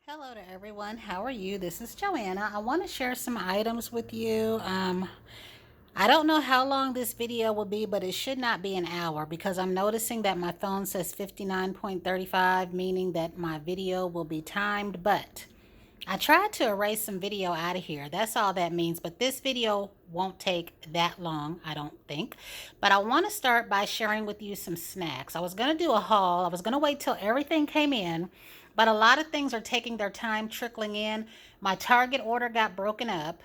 Hello to everyone. How are you? This is Joanna. I want to share some items with you. I don't know how long this video will be, but it should not be an hour because I'm noticing that my phone says 59.35, meaning that my video will be timed. But I tried to erase some video out of here. That's all that means. But this video won't take that long, I don't think. But I want to start by sharing with you some snacks. I was going to do a haul. I was going to wait till everything came in. But a lot of things are taking their time trickling in. My Target order got broken up.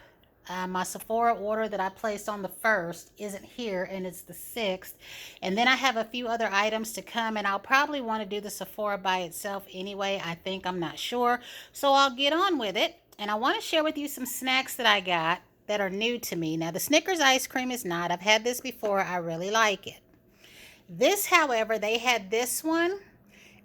My Sephora order that I placed on the 1st isn't here, and it's the 6th. And then I have a few other items to come, and I'll probably want to do the Sephora by itself anyway. I think, I'm not sure. So I'll get on with it. And I want to share with you some snacks that I got that are new to me. Now, the Snickers ice cream is not. I've had this before. I really like it. This, however, they had this one.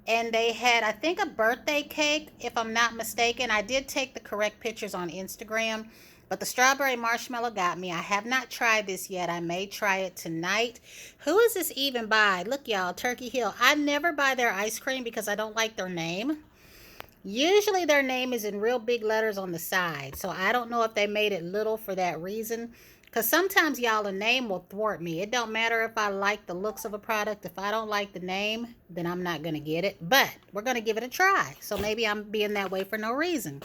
And they had, I think, a birthday cake, if I'm not mistaken. I did take the correct pictures on Instagram, but the strawberry marshmallow got me. I have not tried this yet. I may try it tonight. Who is this even by? Look, y'all, Turkey Hill. I never buy their ice cream because I don't like their name. Usually their name is in real big letters on the side, so I don't know if they made it little for that reason. Because sometimes, y'all, a name will thwart me. It don't matter if I like the looks of a product. If I don't like the name, then I'm not going to get it. But we're going to give it a try. So maybe I'm being that way for no reason.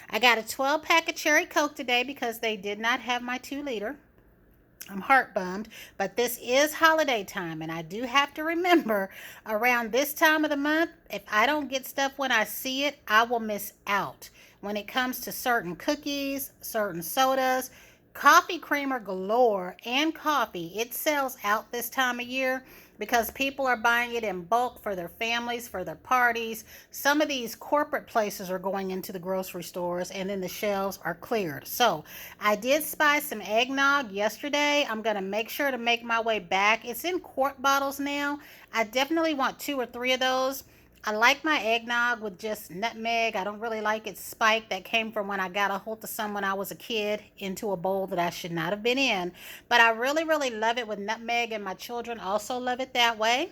I got a 12-pack of Cherry Coke today because they did not have my 2-liter. I'm heart bummed, but this is holiday time, and I do have to remember around this time of the month, if I don't get stuff when I see it, I will miss out when it comes to certain cookies, certain sodas, coffee creamer galore, and coffee. It sells out this time of year because people are buying it in bulk for their families, for their parties. Some of these corporate places are going into the grocery stores, and then the shelves are cleared. So I did spy some eggnog yesterday. I'm going to make sure to make my way back. It's in quart bottles now. I definitely want 2 or 3 of those. I like my eggnog with just nutmeg. I don't really like it spiked. That came from when I got a hold of some when I was a kid into a bowl that I should not have been in. But I really, really love it with nutmeg, and my children also love it that way.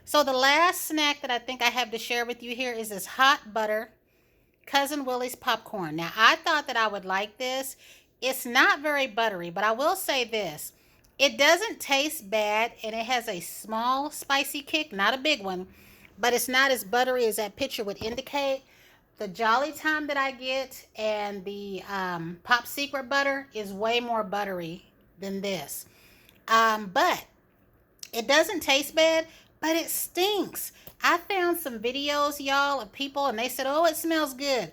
So the last snack that I think I have to share with you here is this hot butter Cousin Willie's popcorn. Now, I thought that I would like this. It's not very buttery, but I will say this. It doesn't taste bad, and it has a small spicy kick, not a big one, but it's not as buttery as that picture would indicate. The Jolly Time that I get and the Pop Secret butter is way more buttery than this. But it doesn't taste bad, but it stinks. I found some videos, y'all, of people, and they said, oh, it smells good.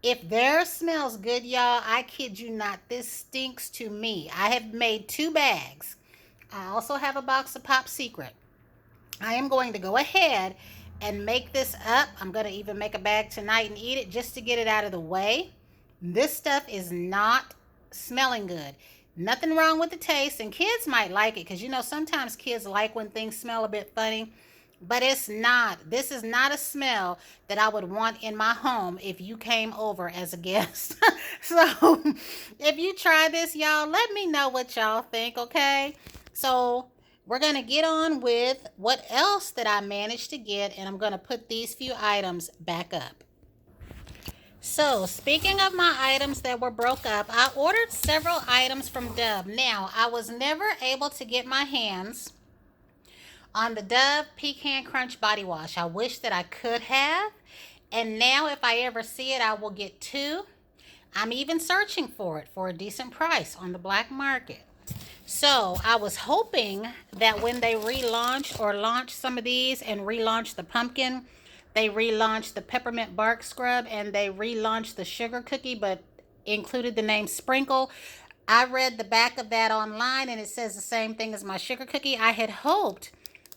If theirs smells good, y'all, I kid you not, this stinks to me. I have made 2 bags. I also have a box of Pop Secret. I am going to go ahead and make this up. I'm going to even make a bag tonight and eat it just to get it out of the way. This stuff is not smelling good. Nothing wrong with the taste, and kids might like it because, you know, sometimes kids like when things smell a bit funny, but it's not. This is not a smell that I would want in my home if you came over as a guest. So if you try this, y'all, let me know what y'all think, okay? So we're going to get on with what else that I managed to get, and I'm going to put these few items back up. So, speaking of my items that were broke up, I ordered several items from Dove. Now, I was never able to get my hands on the Dove Pecan Crunch Body Wash. I wish that I could have. And now, if I ever see it, I will get 2. I'm even searching for it for a decent price on the black market. So I was hoping that when they relaunch or launch some of these and relaunch the pumpkin, they relaunched the peppermint bark scrub, and they relaunched the sugar cookie, but included the name Sprinkle. I read the back of that online, and it says the same thing as my sugar cookie. I had hoped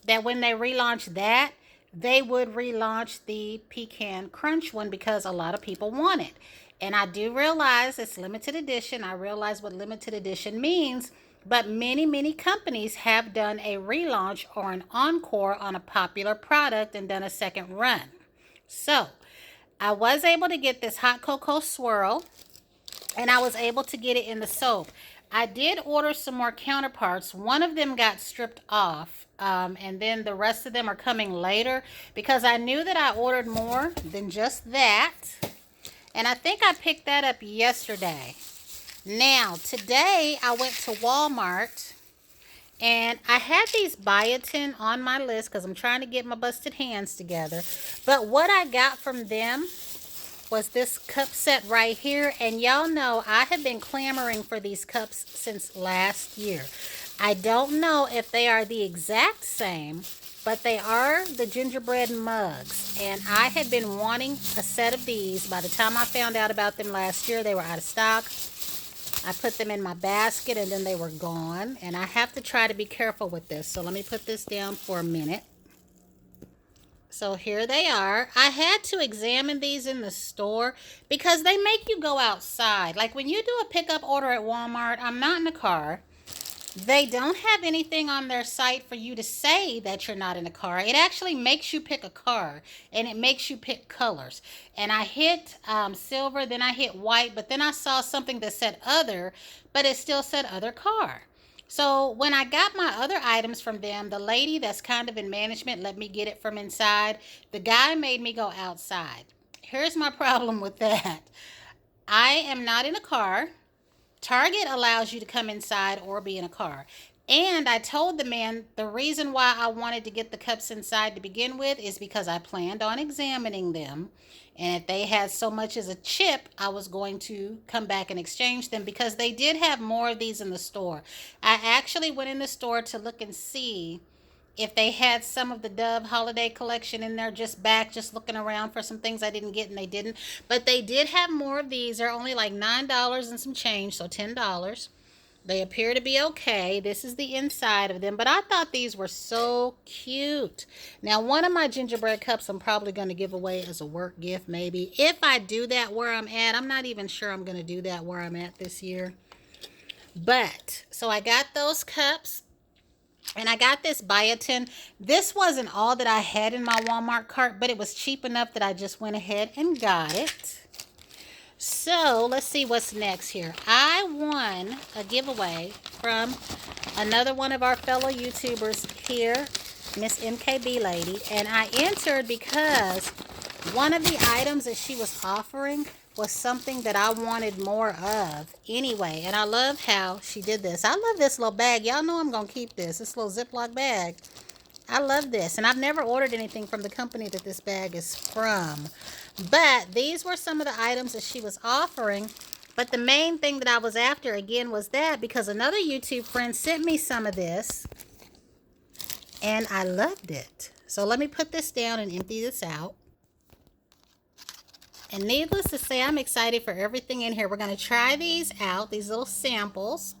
that when they relaunched that, they would relaunch the pecan crunch one because a lot of people want it. And I do realize it's limited edition. I realize what limited edition means, but many, many companies have done a relaunch or an encore on a popular product and done a second run. So I was able to get this hot cocoa swirl, and I was able to get it in the soap. I did order some more counterparts. One of them got stripped off, and then the rest of them are coming later because I knew that I ordered more than just that. And I think I picked that up yesterday. Now, today I went to Walmart and I had these biotin on my list because I'm trying to get my busted hands together. But what I got from them was this cup set right here. And y'all know I have been clamoring for these cups since last year. I don't know if they are the exact same, but they are the gingerbread mugs. And I had been wanting a set of these. By the time I found out about them last year, they were out of stock. I put them in my basket and then they were gone. And I have to try to be careful with this. So let me put this down for a minute. So here they are. I had to examine these in the store because they make you go outside. Like when you do a pickup order at Walmart, I'm not in the car. They don't have anything on their site for you to say that you're not in a car. It actually makes you pick a car and it makes you pick colors. And I hit silver, then I hit white, but then I saw something that said other, but it still said other car. So when I got my other items from them, the lady that's kind of in management let me get it from inside. The guy made me go outside. Here's my problem with that. I am not in a car. Target allows you to come inside or be in a car. And I told the man the reason why I wanted to get the cups inside to begin with is because I planned on examining them. And if they had so much as a chip, I was going to come back and exchange them because they did have more of these in the store. I actually went in the store to look and see if they had some of the Dove holiday collection in there, just looking around for some things I didn't get, and they didn't. But they did have more of these. They're only like $9 and some change, so $10. They appear to be okay. This is the inside of them, but I thought these were so cute. Now, one of my gingerbread cups I'm probably going to give away as a work gift, maybe. If I do that where I'm at, I'm not even sure I'm going to do that where I'm at this year. But, so I got those cups. And I got this biotin. This wasn't all that I had in my Walmart cart, but it was cheap enough that I just went ahead and got it. So let's see what's next here. I won a giveaway from another one of our fellow YouTubers here, Miss MKB Lady. And I entered because one of the items that she was offering was something that I wanted more of anyway. And I love how she did this. I love this little bag. Y'all know I'm going to keep this little Ziploc bag. I love this. And I've never ordered anything from the company that this bag is from. But these were some of the items that she was offering. But the main thing that I was after, again, was that because another YouTube friend sent me some of this. And I loved it. So let me put this down and empty this out. And needless to say, I'm excited for everything in here. We're going to try these out, these little samples.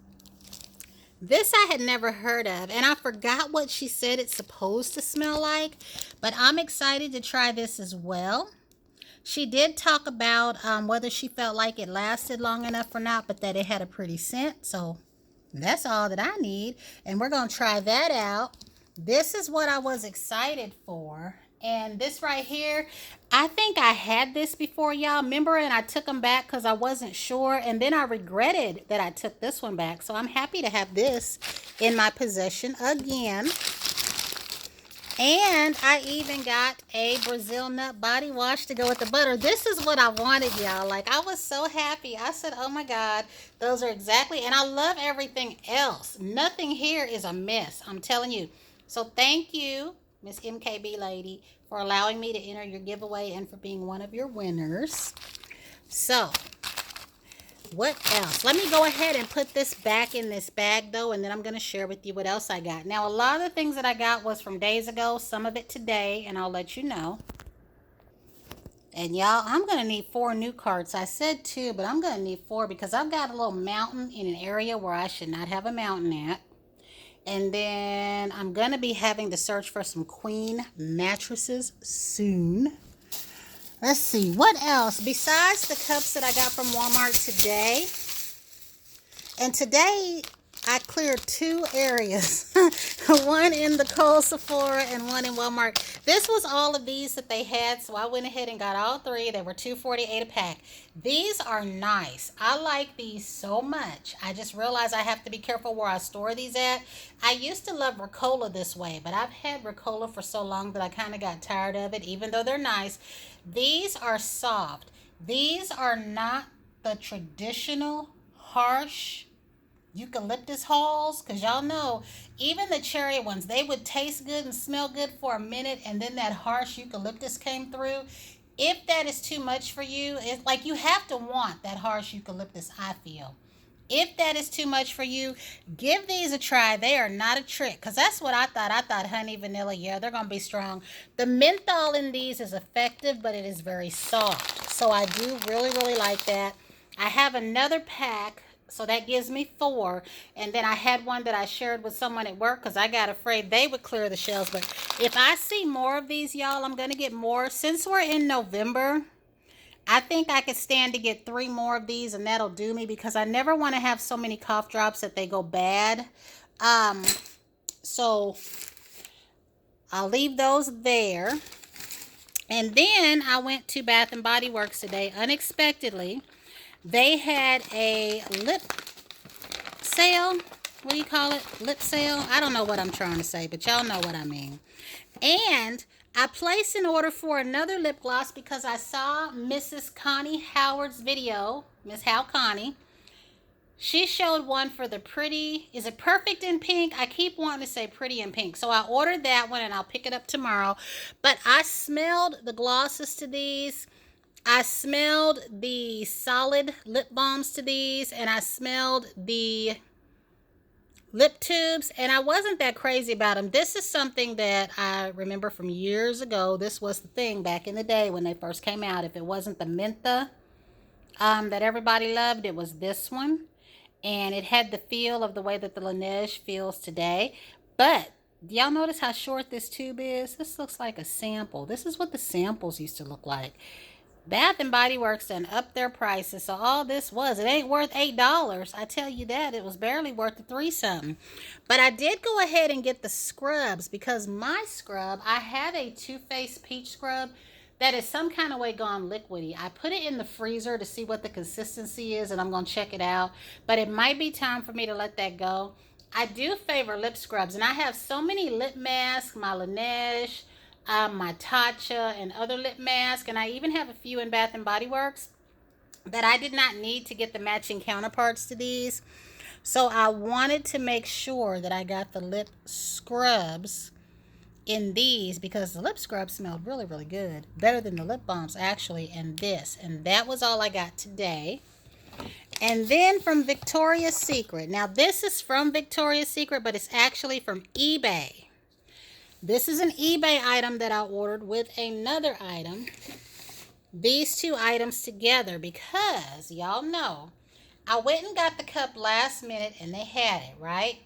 This I had never heard of, and I forgot what she said it's supposed to smell like, but I'm excited to try this as well. She did talk about whether she felt like it lasted long enough or not, but that it had a pretty scent, so that's all that I need. And we're going to try that out. This is what I was excited for. And this right here, I think I had this before, y'all. Remember, and I took them back because I wasn't sure. And then I regretted that I took this one back. So I'm happy to have this in my possession again. And I even got a Brazil nut body wash to go with the butter. This is what I wanted, y'all. Like, I was so happy. I said, oh my God, those are exactly. And I love everything else. Nothing here is a mess, I'm telling you. So thank you, Miss MKB Lady, for allowing me to enter your giveaway and for being one of your winners. So, what else? Let me go ahead and put this back in this bag, though, and then I'm going to share with you what else I got. Now, a lot of the things that I got was from days ago, some of it today, and I'll let you know. And, y'all, I'm going to need 4 new carts. I said 2, but I'm going to need 4 because I've got a little mountain in an area where I should not have a mountain at. And then I'm going to be having to search for some queen mattresses soon. Let's see, what else? Besides the cups that I got from Walmart today. And today, I cleared 2 areas. One in the Kohl's Sephora and one in Walmart. This was all of these that they had, so I went ahead and got all 3. They were $2.48 a pack. These are nice. I like these so much. I just realized I have to be careful where I store these at. I used to love Ricola this way, but I've had Ricola for so long that I kind of got tired of it, even though they're nice. These are soft. These are not the traditional harsh eucalyptus hulls, because y'all know even the cherry ones, they would taste good and smell good for a minute, and then that harsh eucalyptus came through. If that is too much for you, it's like you have to want that harsh eucalyptus, I feel. If that is too much for you, give these a try. They are not a trick, because that's what I thought. I thought honey, vanilla, yeah, they're going to be strong. The menthol in these is effective, but it is very soft. So I do really, really like that. I have another pack, so that gives me 4. And then I had one that I shared with someone at work because I got afraid they would clear the shelves. But if I see more of these, y'all, I'm going to get more. Since we're in November, I think I could stand to get 3 more of these, and that'll do me, because I never want to have so many cough drops that they go bad. Um, so I'll leave those there. And then I went to Bath and Body Works today unexpectedly. They had a lip sale. What do you call it? Lip sale? I don't know what I'm trying to say, but y'all know what I mean. And I placed an order for another lip gloss because I saw Mrs. Connie Howard's video, Miss How Connie. She showed one for the pretty, is it Perfect in Pink? I keep wanting to say Pretty in Pink. So I ordered that one and I'll pick it up tomorrow. But I smelled the glosses to these. I smelled the solid lip balms to these. And I smelled the lip tubes, and I wasn't that crazy about them. This is something that I remember from years ago. This was the thing back in the day when they first came out. If it wasn't the Mentha that everybody loved, it was this one. And it had the feel of the way that the Laneige feels today. But y'all notice how short this tube is? This looks like a sample. This is what the samples used to look like. Bath and Body Works done up their prices, so all this was, it ain't worth $8. I tell you that, it was barely worth the 3 something. But I did go ahead and get the scrubs, because my scrub, I have a Too Faced peach scrub that is some kind of way gone liquidy. I put it in the freezer to see what the consistency is, and I'm going to check it out. But it might be time for me to let that go. I do favor lip scrubs, and I have so many lip masks, my Laneige, my Tatcha, and other lip masks, and I even have a few in Bath and Body Works that I did not need to get the matching counterparts to these. So I wanted to make sure that I got the lip scrubs in these, because the lip scrub smelled really, really good. Better than the lip balms, actually, and this. And that was all I got today. And then from Victoria's Secret. Now, this is from Victoria's Secret, but it's actually from eBay. This is an eBay item that I ordered with another item. These 2 items together, because y'all know I went and got the cup last minute and they had it, right?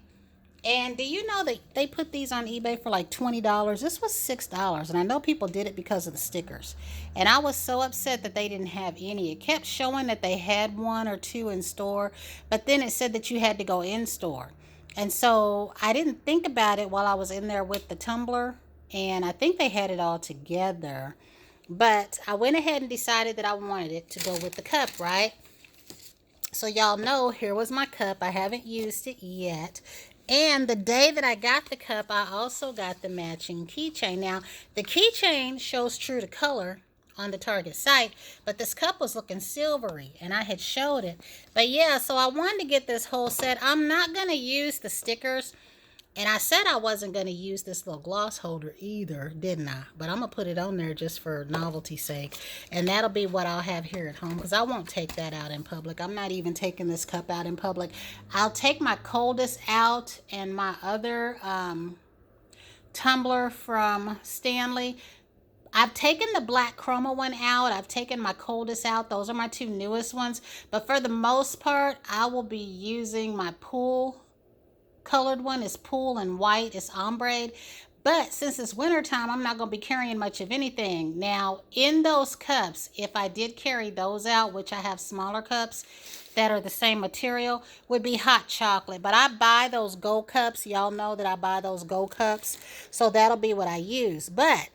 And do you know that they put these on eBay for like $20? This was $6. And I know people did it because of the stickers. And I was so upset that they didn't have any. It kept showing that they had 1 or 2 in store, but then it said that you had to go in store. And so I didn't think about it while I was in there with the tumbler. And I think they had it all together. But I went ahead and decided that I wanted it to go with the cup, right? So y'all know, here was my cup. I haven't used it yet. And the day that I got the cup, I also got the matching keychain. Now, the keychain shows true to color on the Target site, but this cup was looking silvery, and I had showed it. But yeah, so I wanted to get this whole set. I'm not going to use the stickers, and I said I wasn't going to use this little gloss holder either, didn't I? But I'm going to put it on there just for novelty's sake, and that'll be what I'll have here at home, because I won't take that out in public. I'm not even taking this cup out in public. I'll take my coldest out and my other tumbler from Stanley. I've taken the black chroma one out. I've taken my coldest out. Those are my 2 newest ones. But for the most part, I will be using my pool colored one. It's pool and white. It's ombre. But since it's wintertime, I'm not going to be carrying much of anything. Now, in those cups, if I did carry those out, which I have smaller cups that are the same material, would be hot chocolate. But I buy those Go cups. Y'all know that I buy those Go cups. So that'll be what I use. But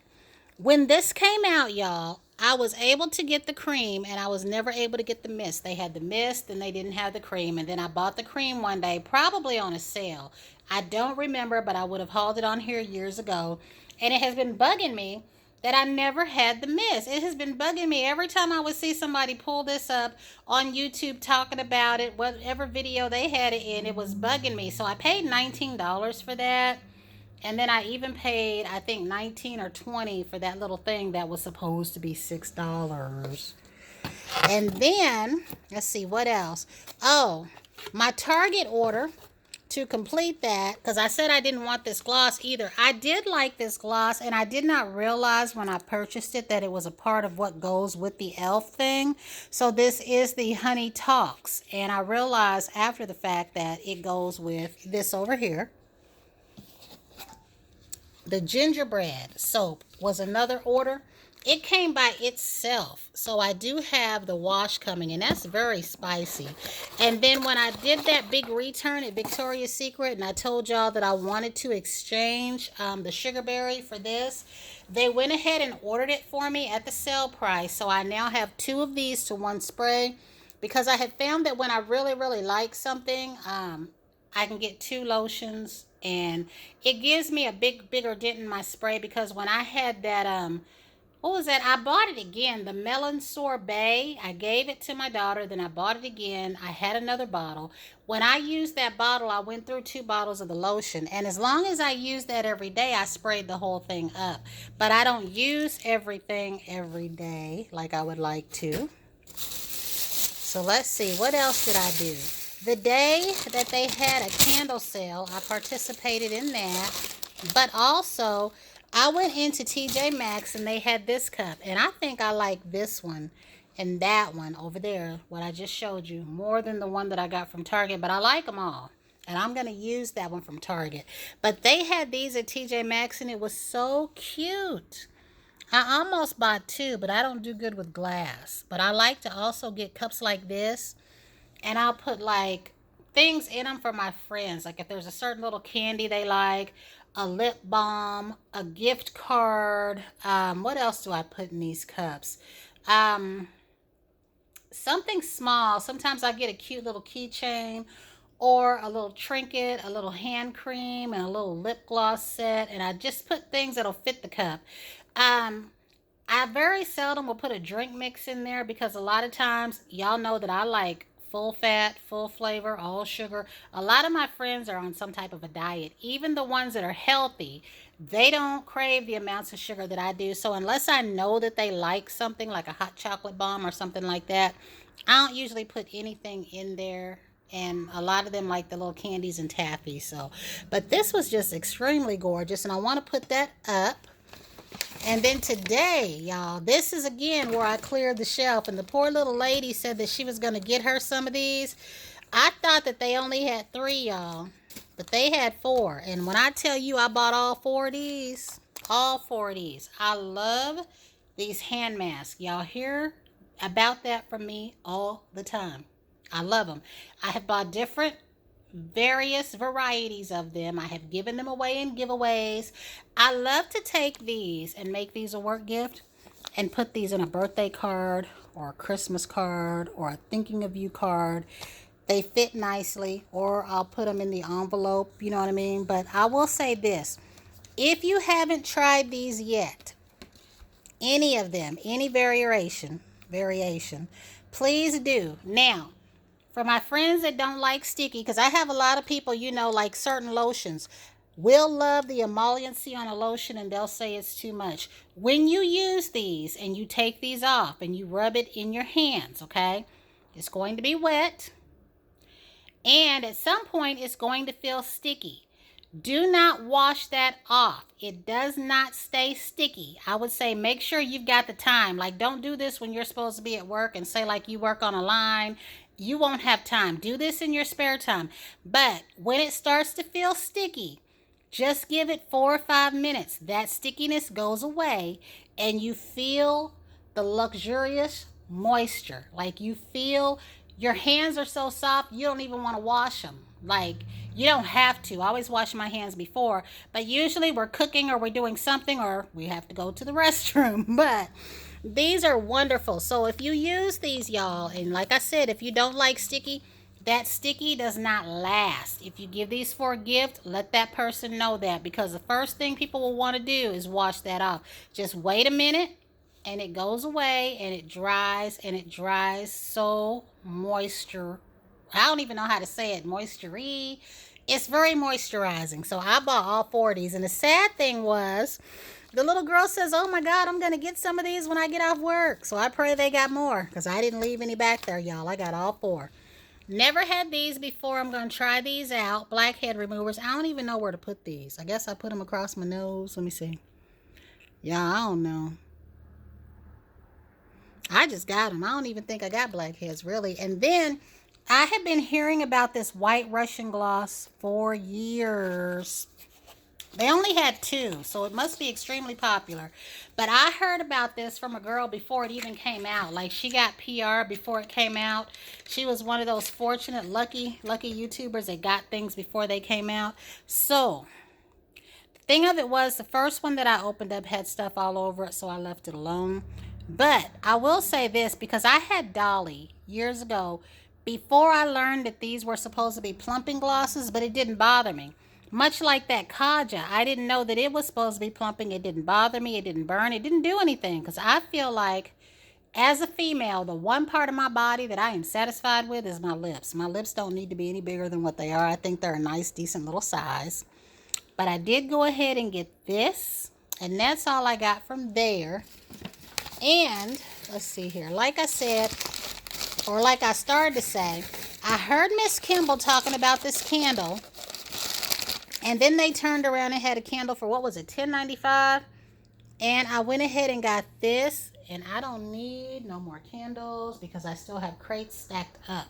when this came out, y'all, I was able to get the cream, and I was never able to get the mist. They had the mist, and they didn't have the cream. And then I bought the cream one day, probably on a sale. I don't remember, but I would have hauled it on here years ago. And it has been bugging me that I never had the mist. It has been bugging me every time I would see somebody pull this up on YouTube talking about it, whatever video they had it in, it was bugging me. So I paid $19 for that. And then I even paid, I think, 19 or 20 for that little thing that was supposed to be $6. And then, let's see, what else? Oh, my Target order, to complete that, because I said I didn't want this gloss either. I did like this gloss, and I did not realize when I purchased it that it was a part of what goes with the e.l.f. thing. So this is the Honey Talks, and I realized after the fact that it goes with this over here. The gingerbread soap was another order. It came by itself. So I do have the wash coming, and that's very spicy. And then when I did that big return at Victoria's Secret, and I told y'all that I wanted to exchange the Sugarberry for this, they went ahead and ordered it for me at the sale price. So I now have 2 of these to 1 spray, because I had found that when I really, really like something, I can get 2 lotions, and it gives me a bigger dent in my spray, because when I had that, what was that? I bought it again, the Melon Sorbet. I gave it to my daughter, then I bought it again. I had another bottle. When I used that bottle, I went through 2 bottles of the lotion, and as long as I use that every day, I sprayed the whole thing up. But I don't use everything every day like I would like to. So let's see, what else did I do? The day that they had a candle sale, I participated in that. But also, I went into TJ Maxx and they had this cup. And I think I like this one and that one over there, what I just showed you, more than the one that I got from Target. But I like them all. And I'm going to use that one from Target. But they had these at TJ Maxx and it was so cute. I almost bought 2, but I don't do good with glass. But I like to also get cups like this. And I'll put like things in them for my friends. Like if there's a certain little candy they like, a lip balm, a gift card. What else do I put in these cups? Something small. Sometimes I get a cute little keychain or a little trinket, a little hand cream, and a little lip gloss set. And I just put things that'll fit the cup. I very seldom will put a drink mix in there, because a lot of times, y'all know that I like full fat, full flavor, all sugar. A lot of my friends are on some type of a diet. Even the ones that are healthy, they don't crave the amounts of sugar that I do. So unless I know that they like something like a hot chocolate bomb or something like that, I don't usually put anything in there. And a lot of them like the little candies and taffy. So, but this was just extremely gorgeous, and I want to put that up. And then today, y'all, this is again where I cleared the shelf. And the poor little lady said that she was going to get her some of these. I thought that they only had 3, y'all. But they had 4. And when I tell you I bought all 4 of these, all 4 of these. I love these hand masks. Y'all hear about that from me all the time. I love them. I have bought various varieties of them. I have given them away in giveaways. I love to take these and make these a work gift and put these in a birthday card or a Christmas card or a thinking of you card. They fit nicely, or I'll put them in the envelope, you know what I mean? But I will say this, if you haven't tried these yet, any of them, any variation, please do. Now, for my friends that don't like sticky, because I have a lot of people, you know, like certain lotions, will love the emolliency on a lotion and they'll say it's too much. When you use these and you take these off and you rub it in your hands, okay, it's going to be wet. And at some point, it's going to feel sticky. Do not wash that off. It does not stay sticky. I would say make sure you've got the time. Like, don't do this when you're supposed to be at work and say like you work on a line. You won't have time. Do this in your spare time. But when it starts to feel sticky, just give it 4 or 5 minutes. That stickiness goes away and you feel the luxurious moisture. Like you feel your hands are so soft, you don't even want to wash them. Like, you don't have to. I always wash my hands before, but usually we're cooking or we're doing something or we have to go to the restroom. But these are wonderful. So if you use these, y'all, and like I said, if you don't like sticky, that sticky does not last. If you give these for a gift, let that person know that, because the first thing people will want to do is wash that off. Just wait a minute and it goes away and it dries so moisture. I don't even know how to say it. Moistury. It's very moisturizing. So I bought all 4 of these. And the sad thing was, the little girl says, "Oh my God, I'm going to get some of these when I get off work." So I pray they got more, because I didn't leave any back there, y'all. I got all 4. Never had these before. I'm going to try these out. Blackhead removers. I don't even know where to put these. I guess I put them across my nose. Let me see. Yeah, I don't know. I just got them. I don't even think I got blackheads, really. And then I have been hearing about this white Russian gloss for years. They only had 2, so it must be extremely popular. But I heard about this from a girl before it even came out. Like, she got PR before it came out. She was one of those fortunate, lucky YouTubers that got things before they came out. So, the thing of it was, the first one that I opened up had stuff all over it, so I left it alone. But I will say this, because I had Dolly years ago before I learned that these were supposed to be plumping glosses, but it didn't bother me. Much like that Kaja, I didn't know that it was supposed to be plumping. It didn't bother me. It didn't burn. It didn't do anything, because I feel like, as a female, the one part of my body that I am satisfied with is my lips. My lips don't need to be any bigger than what they are. I think they're a nice, decent little size. But I did go ahead and get this, and that's all I got from there. And let's see here. Like I said, or like I started to say, I heard Miss Kimball talking about this candle, and then they turned around and had a candle for, what was it, $10.95? And I went ahead and got this, and I don't need no more candles because I still have crates stacked up.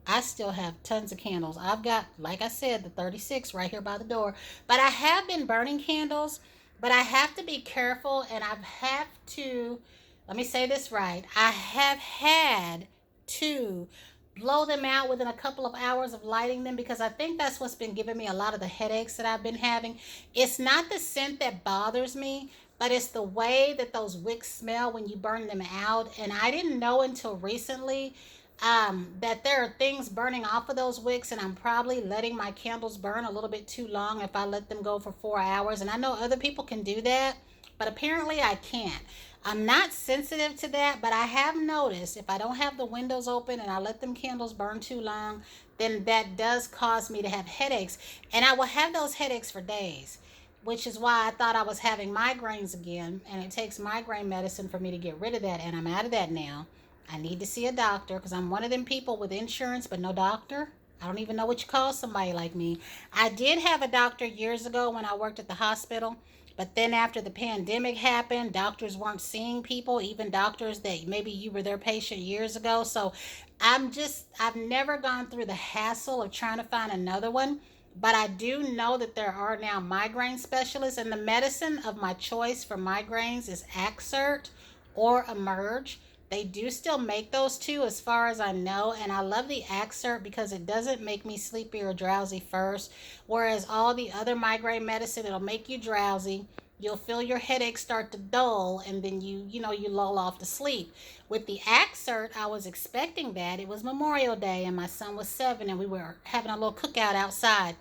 I still have tons of candles. I've got, like I said, the 36 right here by the door. But I have been burning candles, but I have to be careful, and I have to, let me say this right, I have had to blow them out within a couple of hours of lighting them, because I think that's what's been giving me a lot of the headaches that I've been having. It's not the scent that bothers me, but it's the way that those wicks smell when you burn them out. And I didn't know until recently that there are things burning off of those wicks, and I'm probably letting my candles burn a little bit too long if I let them go for 4 hours. And I know other people can do that, but apparently I can't. I'm not sensitive to that, but I have noticed if I don't have the windows open and I let them candles burn too long, then that does cause me to have headaches. And I will have those headaches for days, which is why I thought I was having migraines again. And it takes migraine medicine for me to get rid of that, and I'm out of that now. I need to see a doctor, because I'm one of them people with insurance but no doctor. I don't even know what you call somebody like me. I did have a doctor years ago when I worked at the hospital, but then after the pandemic happened, doctors weren't seeing people, even doctors that maybe you were their patient years ago. So I've never gone through the hassle of trying to find another one. But I do know that there are now migraine specialists, and the medicine of my choice for migraines is Axert or Emerge. They do still make those two as far as I know, and I love the Axert because it doesn't make me sleepy or drowsy first, whereas all the other migraine medicine, it'll make you drowsy. You'll feel your headache start to dull, and then you lull off to sleep. With the Axert, I was expecting that. It was Memorial Day, and my son was 7, and we were having a little cookout outside.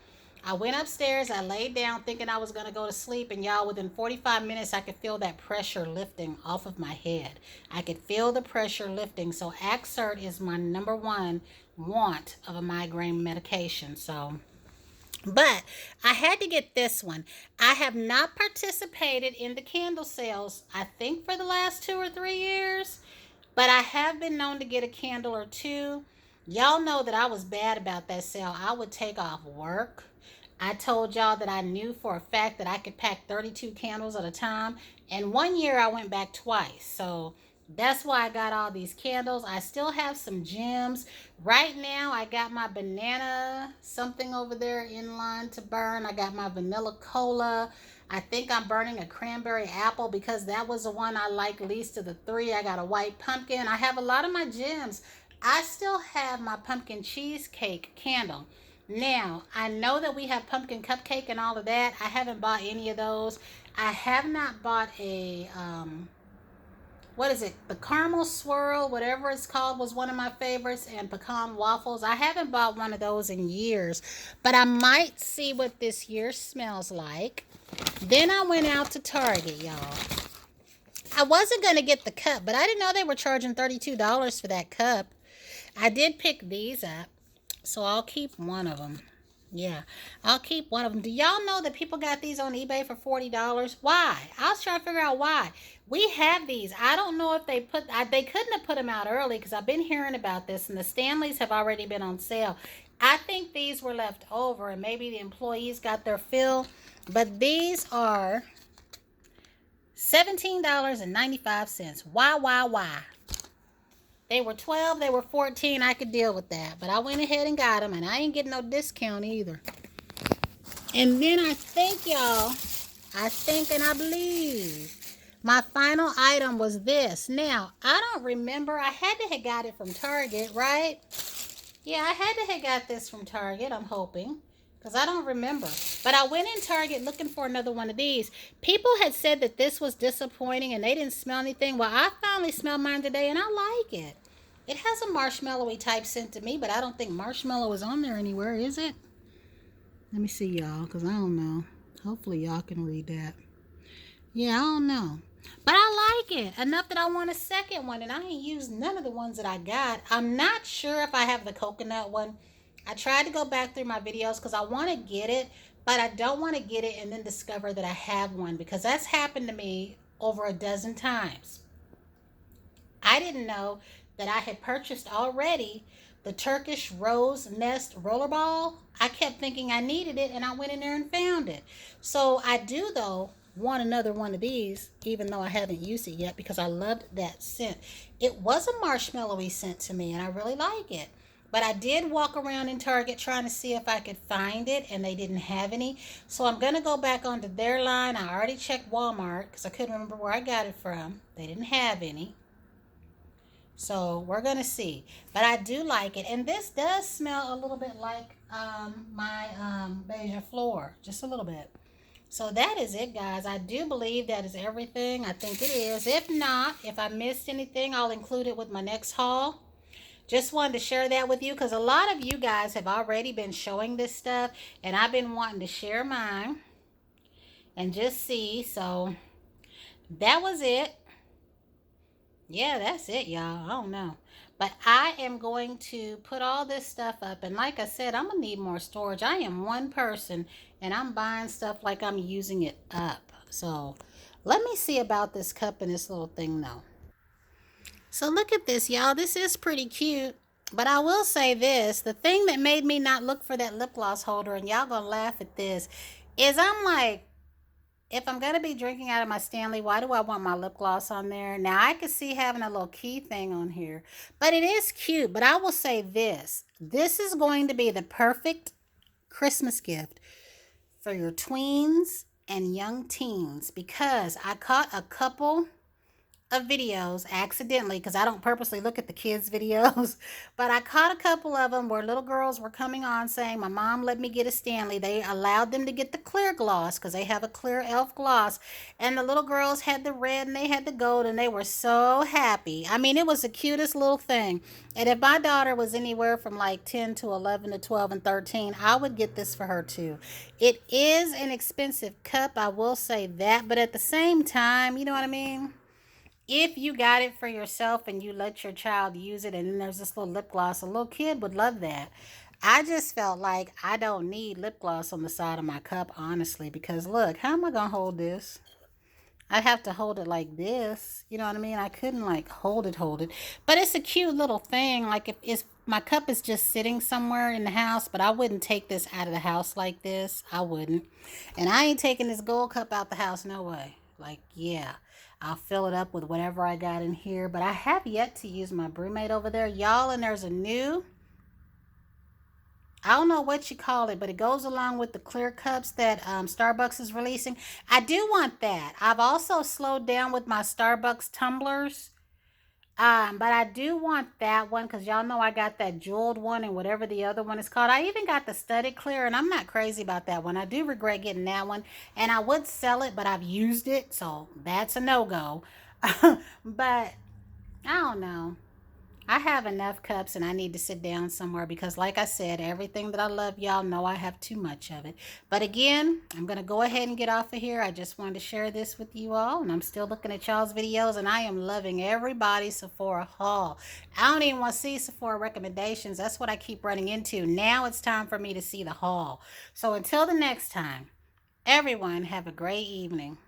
I went upstairs, I laid down thinking I was going to go to sleep, and y'all, within 45 minutes, I could feel that pressure lifting off of my head. I could feel the pressure lifting. So Axert is my number one want of a migraine medication. But I had to get this one. I have not participated in the candle sales, I think, for the last 2 or 3 years, but I have been known to get a candle or two. Y'all know that I was bad about that sale. I would take off work. I told y'all that I knew for a fact that I could pack 32 candles at a time. And one year I went back twice. So that's why I got all these candles. I still have some gems. Right now I got my banana something over there in line to burn. I got my vanilla cola. I think I'm burning a cranberry apple because that was the one I like least of the 3. I got a white pumpkin. I have a lot of my gems. I still have my pumpkin cheesecake candle. Now, I know that we have pumpkin cupcake and all of that. I haven't bought any of those. I have not bought a what is it? The caramel swirl, whatever it's called, was one of my favorites, and pecan waffles. I haven't bought one of those in years, but I might see what this year smells like. Then I went out to Target, y'all. I wasn't going to get the cup, but I didn't know they were charging $32 for that cup. I did pick these up, so I'll keep one of them. Yeah, I'll keep one of them. Do y'all know that people got these on eBay for $40? Why? I was trying to figure out why. We have these. I don't know if they they couldn't have put them out early because I've been hearing about this, and the Stanleys have already been on sale. I think these were left over, and maybe the employees got their fill. But these are $17.95. Why? They were 12, they were 14, I could deal with that. But I went ahead and got them, and I ain't getting no discount either. And then I think, y'all, and I believe my final item was this. Now, I don't remember. I had to have got it from Target, right? Yeah, I had to have got this from Target, I'm hoping. Because I don't remember. But I went in Target looking for another one of these. People had said that this was disappointing and they didn't smell anything. Well, I finally smelled mine today and I like it. It has a marshmallowy type scent to me, but I don't think marshmallow is on there anywhere, is it? Let me see, y'all, because I don't know. Hopefully y'all can read that. Yeah, I don't know. But I like it enough that I want a second one, and I ain't used none of the ones that I got. I'm not sure if I have the coconut one. I tried to go back through my videos because I want to get it, but I don't want to get it and then discover that I have one, because that's happened to me over a dozen times. I didn't know that I had purchased already the Turkish Rose Nest Rollerball. I kept thinking I needed it, and I went in there and found it. So I do, though, want another one of these, even though I haven't used it yet, because I loved that scent. It was a marshmallowy scent to me, and I really like it. But I did walk around in Target trying to see if I could find it, and they didn't have any. So I'm going to go back onto their line. I already checked Walmart because I couldn't remember where I got it from. They didn't have any. So we're going to see. But I do like it. And this does smell a little bit like my Beija Flor. Just a little bit. So that is it, guys. I do believe that is everything. I think it is. If not, if I missed anything, I'll include it with my next haul. Just wanted to share that with you because a lot of you guys have already been showing this stuff, and I've been wanting to share mine and just see. So that was it. Yeah, that's it, y'all. I don't know. But I am going to put all this stuff up. And like I said, I'm going to need more storage. I am one person, and I'm buying stuff like I'm using it up. So let me see about this cup and this little thing, though. So look at this, y'all. This is pretty cute. But I will say this. The thing that made me not look for that lip gloss holder, and y'all going to laugh at this, is I'm like, if I'm going to be drinking out of my Stanley, why do I want my lip gloss on there? Now, I could see having a little key thing on here, but it is cute. But I will say this. This is going to be the perfect Christmas gift for your tweens and young teens, because I caught a couple of videos accidentally, because I don't purposely look at the kids' videos, but I caught a couple of them where little girls were coming on saying, my mom let me get a Stanley. They allowed them to get the clear gloss because they have a clear elf gloss, and the little girls had the red and they had the gold, and they were so happy. I mean, it was the cutest little thing. And if my daughter was anywhere from like 10 to 11 to 12 and 13, I would get this for her too. It is an expensive cup, I will say that, but at the same time, you know what I mean? If you got it for yourself and you let your child use it, and then there's this little lip gloss, a little kid would love that. I just felt like I don't need lip gloss on the side of my cup, honestly, because look, how am I going to hold this? I'd have to hold it like this. You know what I mean? I couldn't like hold it. But it's a cute little thing. Like if it's, my cup is just sitting somewhere in the house, but I wouldn't take this out of the house like this. I wouldn't. And I ain't taking this gold cup out the house. No way. Like, yeah. I'll fill it up with whatever I got in here. But I have yet to use my BrewMate over there. Y'all, and there's a new, I don't know what you call it, but it goes along with the clear cups that Starbucks is releasing. I do want that. I've also slowed down with my Starbucks tumblers. But I do want that one because y'all know I got that jeweled one and whatever the other one is called. I even got the studded clear, and I'm not crazy about that one. I do regret getting that one, and I would sell it, but I've used it, so that's a no-go. But I don't know. I have enough cups and I need to sit down somewhere because, like I said, everything that I love, y'all know I have too much of it. But again, I'm going to go ahead and get off of here. I just wanted to share this with you all. And I'm still looking at y'all's videos and I am loving everybody's Sephora haul. I don't even want to see Sephora recommendations. That's what I keep running into. Now it's time for me to see the haul. So until the next time, everyone have a great evening.